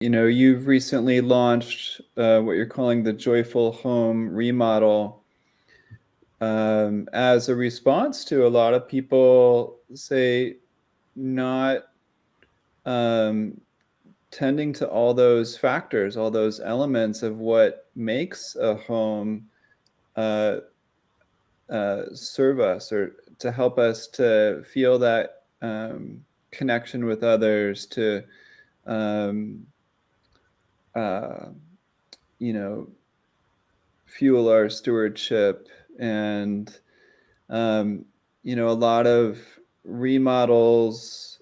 You've recently launched what you're calling the Joyful Home Remodel as a response to a lot of people, say, not um, tending to all those factors, all those elements of what makes a home uh, serve us or to help us to feel that connection with others, to um, uh, you know, fuel our stewardship. And a lot of remodels,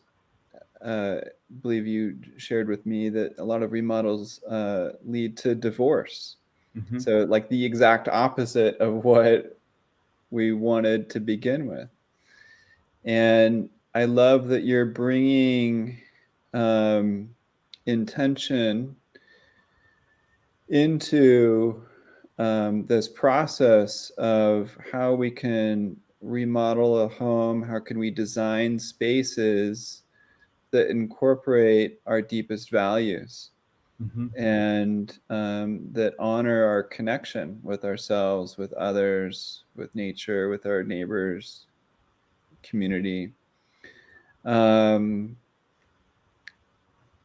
I believe you shared with me that a lot of remodels lead to divorce. Mm-hmm. So like the exact opposite of what we wanted to begin with. And I love that you're bringing um, intention into this process of how we can remodel a home, how can we design spaces that incorporate our deepest values Mm-hmm. and that honor our connection with ourselves, with others, with nature, with our neighbors, community. Um,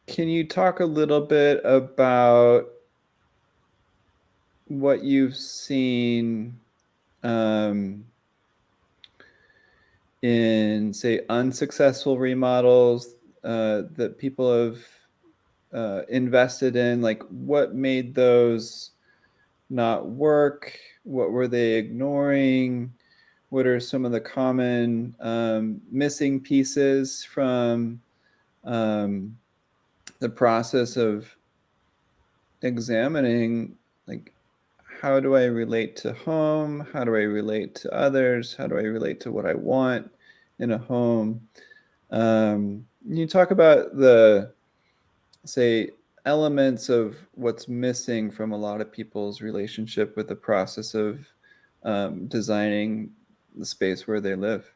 can you talk a little bit about what you've seen um, in, say, unsuccessful remodels that people have invested in? Like, what made those not work? What were they ignoring? What are some of the common missing pieces from um, the process of examining, like, how do I relate to home? How do I relate to others? How do I relate to what I want in a home? You talk about the, say, elements of what's missing from a lot of people's relationship with the process of designing the space where they live.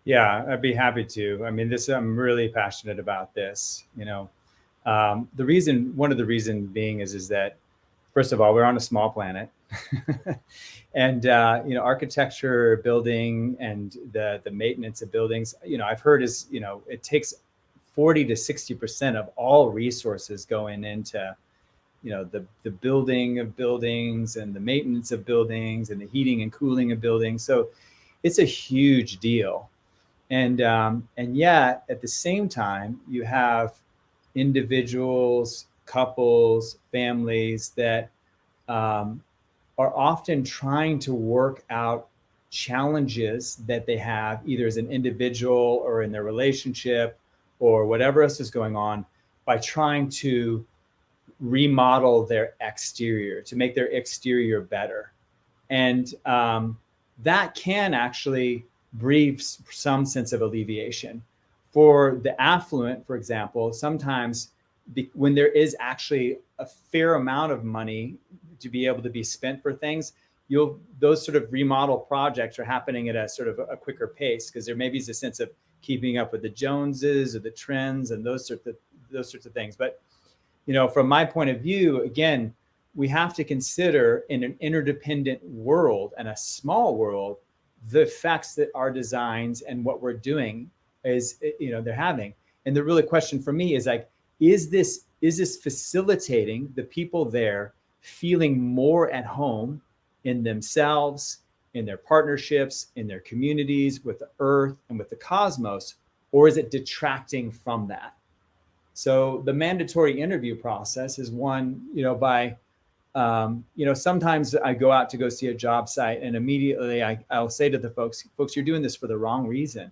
Yeah, I'd be happy to. I mean, this I'm really passionate about this. The reason, one of the reason being is that first of all, we're on a small planet, and architecture, building, and the maintenance of buildings. I've heard is it takes 40 to 60% of all resources going into the building of buildings and the maintenance of buildings and the heating and cooling of buildings. So it's a huge deal. And yet at the same time you have individuals, couples, families that um, are often trying to work out challenges that they have either as an individual or in their relationship or whatever else is going on by trying to remodel their exterior to make their exterior better. And that can actually breathe some sense of alleviation. For the affluent, for example, sometimes when there is actually a fair amount of money to be able to be spent for things, those sort of remodel projects are happening at a sort of a quicker pace because there maybe is a sense of keeping up with the Joneses or the trends and those sorts of things. But from my point of view, again, we have to consider in an interdependent world and a small world the effects that our designs and what we're doing is they're having. And the really question for me is like, is this facilitating the people there feeling more at home in themselves, in their partnerships, in their communities, with the earth and with the cosmos, or is it detracting from that? So the mandatory interview process is one, by, sometimes I go out to go see a job site and immediately I'll say to the folks, you're doing this for the wrong reason.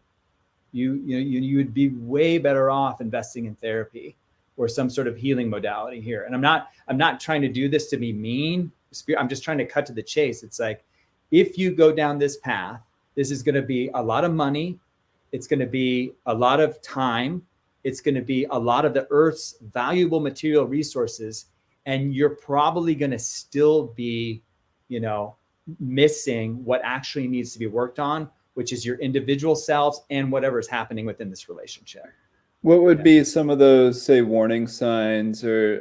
You would be way better off investing in therapy or some sort of healing modality here. And I'm not trying to do this to be mean. I'm just trying to cut to the chase. It's like, if you go down this path, this is going to be a lot of money. It's going to be a lot of time. It's going to be a lot of the earth's valuable material resources. And you're probably going to still be, you know, missing what actually needs to be worked on, which is your individual selves and whatever is happening within this relationship. What would Yeah. be some of those, say, warning signs or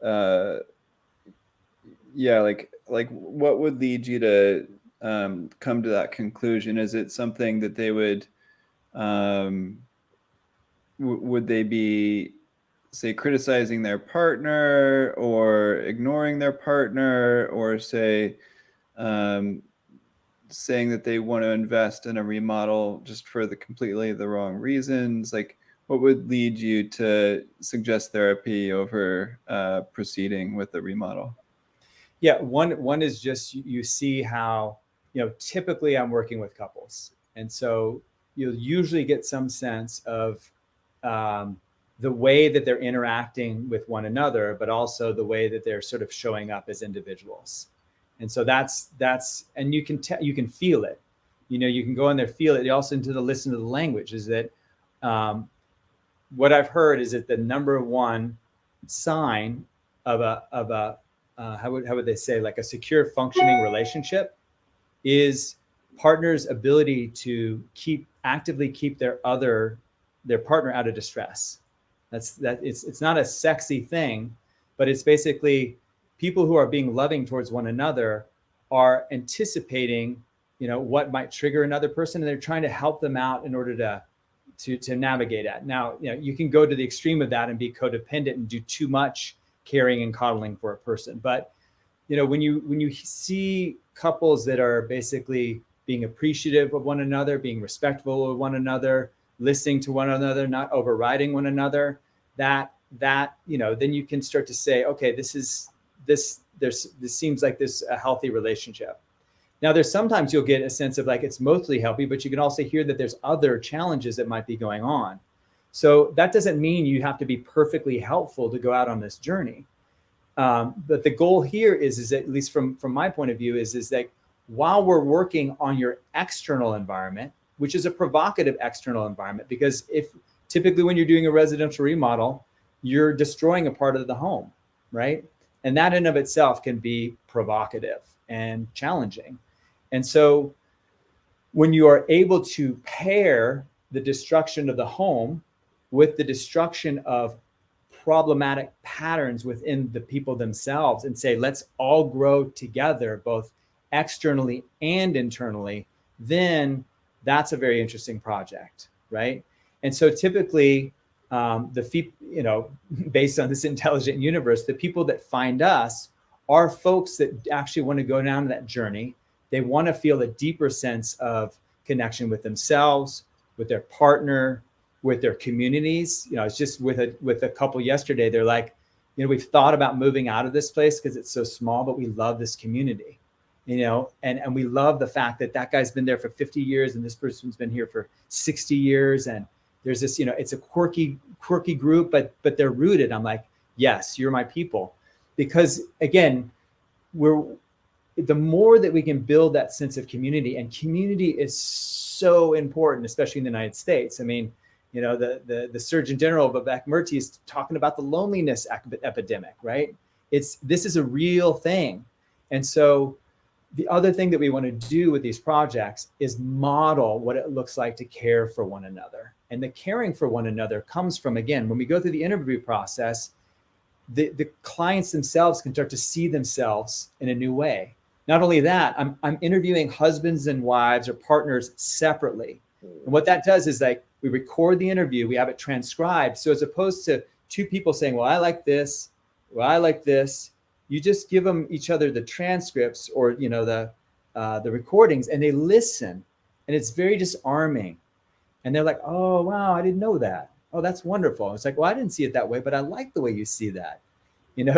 uh, yeah, like what would lead you to come to that conclusion? Is it something that they would um, would they be, say, criticizing their partner or ignoring their partner, or say um, saying that they want to invest in a remodel just for completely the wrong reasons? Like, what would lead you to suggest therapy over proceeding with the remodel? Yeah, one is just you see how, typically I'm working with couples, and so you'll usually get some sense of um, the way that they're interacting with one another, but also the way that they're sort of showing up as individuals. And so that's and you can feel it. You can go in there, feel it. You also need to listen to the language. Is that um, what I've heard is that the number one sign of a how would they say, like, a secure functioning relationship is partners' ability to actively keep their partner out of distress. It's not a sexy thing, but it's basically people who are being loving towards one another are anticipating, what might trigger another person, and they're trying to help them out in order to navigate that. Now, you can go to the extreme of that and be codependent and do too much caring and coddling for a person. But when you see couples that are basically being appreciative of one another, being respectful of one another, listening to one another, not overriding one another, then you can start to say, okay, this seems like this a healthy relationship. Now, there's sometimes you'll get a sense of like it's mostly healthy, but you can also hear that there's other challenges that might be going on. So that doesn't mean you have to be perfectly helpful to go out on this journey. But the goal here is at least from my point of view, is that while we're working on your external environment, which is a provocative external environment, because if typically when you're doing a residential remodel, you're destroying a part of the home, right? And that in of itself can be provocative and challenging. And so when you are able to pair the destruction of the home with the destruction of problematic patterns within the people themselves and say, let's all grow together, both externally and internally, then that's a very interesting project, right? And so typically, based on this intelligent universe, the people that find us are folks that actually want to go down that journey. They want to feel a deeper sense of connection with themselves, with their partner, with their communities. It's just with a couple yesterday. They're like, we've thought about moving out of this place because it's so small, but we love this community, and we love the fact that guy's been there for 50 years and this person's been here for 60 years. And there's this, it's a quirky group, but they're rooted. I'm like, yes, you're my people. Because again, the more that we can build that sense of community, and community is so important, especially in the United States. I mean, the Surgeon General Vivek Murthy is talking about the loneliness epidemic, right? This is a real thing. And so the other thing that we want to do with these projects is model what it looks like to care for one another. And the caring for one another comes from, again, when we go through the interview process, the clients themselves can start to see themselves in a new way. Not only that, I'm interviewing husbands and wives or partners separately. And what that does is, like, we record the interview, we have it transcribed. So as opposed to two people saying, well, I like this, well, I like this, you just give them each other the transcripts or the recordings, and they listen, and it's very disarming. And they're like, oh wow, I didn't know that. Oh, that's wonderful. It's like, well, I didn't see it that way, but I like the way you see that.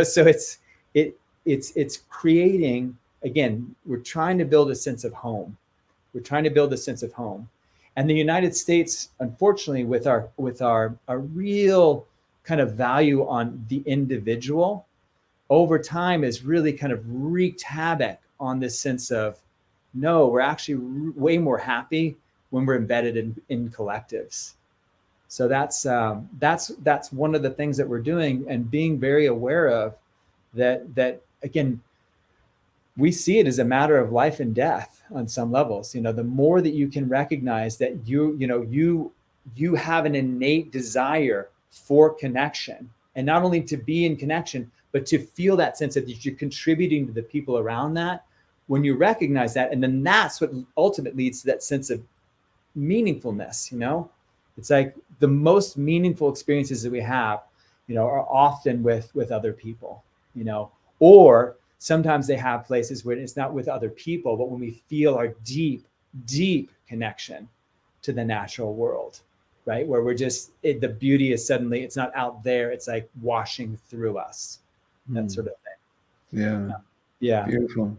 So it's creating, again, we're trying to build a sense of home. We're trying to build a sense of home. And the United States, unfortunately, with our real kind of value on the individual, over time has really kind of wreaked havoc on this sense of, no, we're actually way more happy when we're embedded in collectives. So that's one of the things that we're doing, and being very aware of that again, we see it as a matter of life and death on some levels. The more that you can recognize that you you have an innate desire for connection, and not only to be in connection, but to feel that sense that you're contributing to the people around that. When you recognize that, and then that's what ultimately leads to that sense of meaningfulness. It's like the most meaningful experiences that we have, are often with other people, or sometimes they have places where it's not with other people, but when we feel our deep connection to the natural world, right? Where we're just, the beauty is suddenly, it's not out there, it's like washing through us, that sort of thing. Yeah. Yeah. Beautiful.